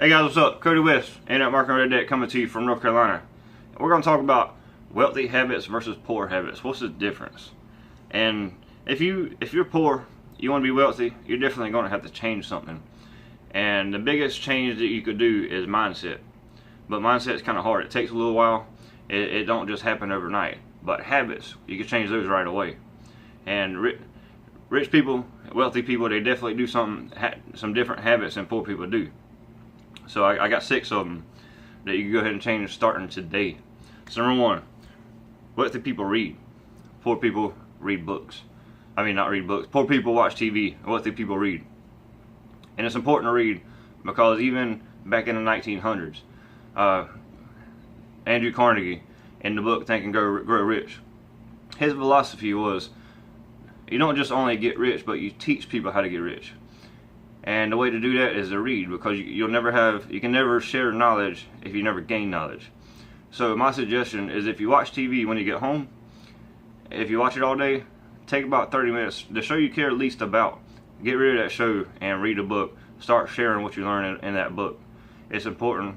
Hey guys, what's up? Cody West, Internet Marketing Red Deck, coming to you from North Carolina. We're going to talk about wealthy habits versus poor habits. What's the difference? And if you're poor, you want to be wealthy, you're definitely going to have to change something. And the biggest change that you could do is mindset. But mindset's kind of hard. It takes a little while. It don't just happen overnight. But habits, you can change those right away. And rich people, wealthy people, they definitely do some different habits than poor people do. So I got 6 of them that you can go ahead and change starting today. So number 1, wealthy people read. Poor people read books. I mean, not read books. Poor people watch TV. Wealthy people read. And it's important to read because even back in the 1900s, Andrew Carnegie, in the book Think and Grow Rich, his philosophy was you don't just only get rich, but you teach people how to get rich. And the way to do that is to read, because you can never share knowledge if you never gain knowledge. So my suggestion is, if you watch TV when you get home, if you watch it all day, take about 30 minutes. The show you care at least about, get rid of that show and read a book. Start sharing what you learn in that book. It's important,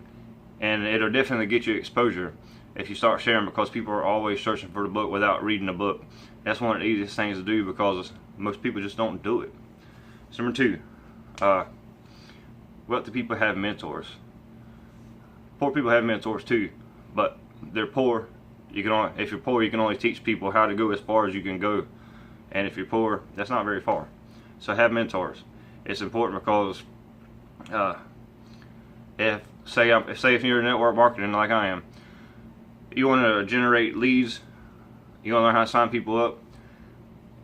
and it'll definitely get you exposure if you start sharing, because people are always searching for the book without reading the book. That's one of the easiest things to do because most people just don't do it. So number 2, wealthy people have mentors. Poor people have mentors too, but they're poor. If you're poor, you can only teach people how to go as far as you can go, and if you're poor, that's not very far. So have mentors. It's important because if you're in network marketing like I am, you want to generate leads, you want to learn how to sign people up.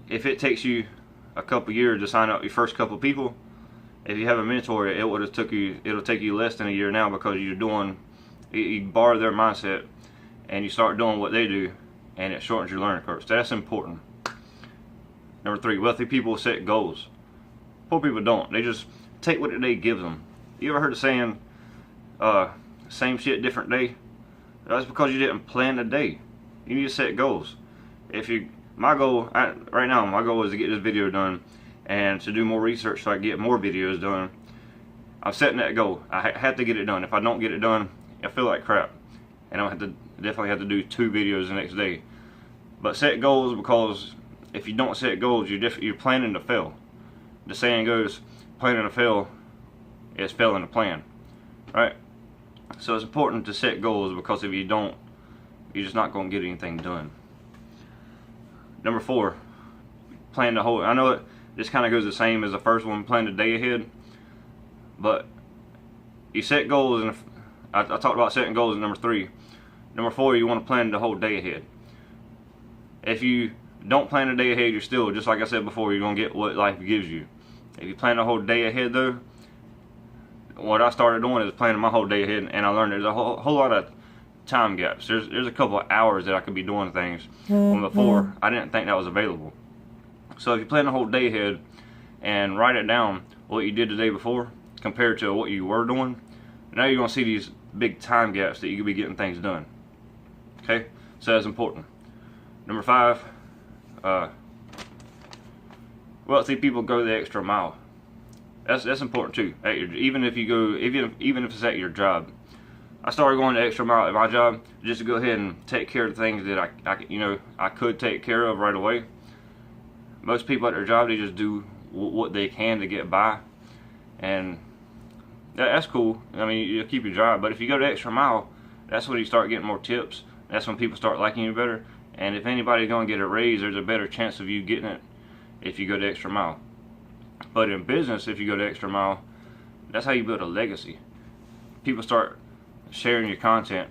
If it takes you a couple years to sign up your first couple people, if you have a mentor, it'll take you less than a year now, because you borrow their mindset and you start doing what they do, and it shortens your learning curve. So that's important. Number 3, wealthy people set goals. Poor people don't. They just take what the day gives them. You ever heard the saying, same shit, different day? That's because you didn't plan the day. You need to set goals. My goal is to get this video done and to do more research so I can get more videos done. I'm setting that goal. I have to get it done. If I don't get it done, I feel like crap, and I'll definitely have to do 2 videos the next day. But set goals, because if you don't set goals, you're planning to fail. The saying goes, planning to fail is failing to plan, right? So it's important to set goals, because if you don't, you're just not going to get anything done. Number 4, plan the whole. I know this kind of goes the same as the first one, plan the day ahead. But you set goals, and I talked about setting goals in number 3. Number 4, you want to plan the whole day ahead. If you don't plan the day ahead, you're still, just like I said before, you're going to get what life gives you. If you plan the whole day ahead though, what I started doing is planning my whole day ahead, and I learned there's a whole lot of time gaps. There's a couple of hours that I could be doing things when before I didn't think that was available. So if you plan the whole day ahead and write it down, what you did the day before compared to what you were doing, now you're going to see these big time gaps that you could be getting things done. Okay, so that's important. Number 5, wealthy people go the extra mile. That's important too. Even if it's at your job. I started going the extra mile at my job just to go ahead and take care of the things that I could take care of right away. Most people at their job, they just do what they can to get by, and that's cool. I mean, you keep your job, but if you go the extra mile, that's when you start getting more tips. That's when people start liking you better, and if anybody's going to get a raise, there's a better chance of you getting it if you go the extra mile. But in business, if you go the extra mile, that's how you build a legacy. People start sharing your content.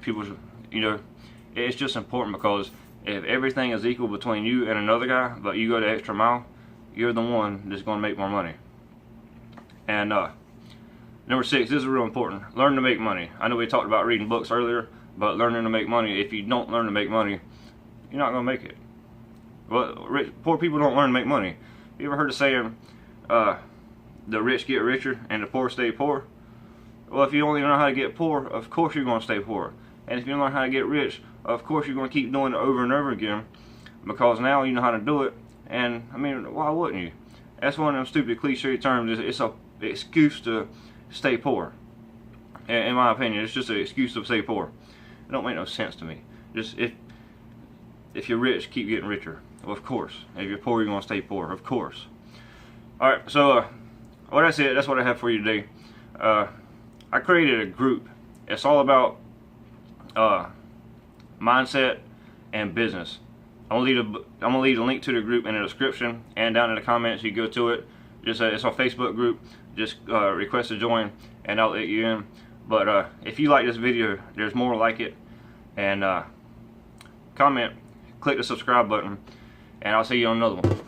It's just important, because if everything is equal between you and another guy, but you go the extra mile, you're the one that's going to make more money. And number 6, this is real important. Learn to make money. I know we talked about reading books earlier, but learning to make money. If you don't learn to make money, you're not going to make it. Well, poor people don't learn to make money. You ever heard the saying, the rich get richer and the poor stay poor? Well, if you only learn how to get poor, of course you're going to stay poor. And if you learn how to get rich, of course you're going to keep doing it over and over again, because now you know how to do it. And I mean, why wouldn't you? That's one of them stupid cliche terms. It's an excuse to stay poor. In my opinion, it's just an excuse to stay poor. It don't make no sense to me. Just if you're rich, keep getting richer. Well, of course. If you're poor, you're gonna stay poor. Of course. All right. So, well, that's it. That's what I have for you today. I created a group. It's all about mindset and business. I'm gonna leave a link to the group in the description and down in the comments. You go to it. Just it's our Facebook group. Just request to join, and I'll let you in. But if you like this video, there's more like it. And comment, click the subscribe button, and I'll see you on another one.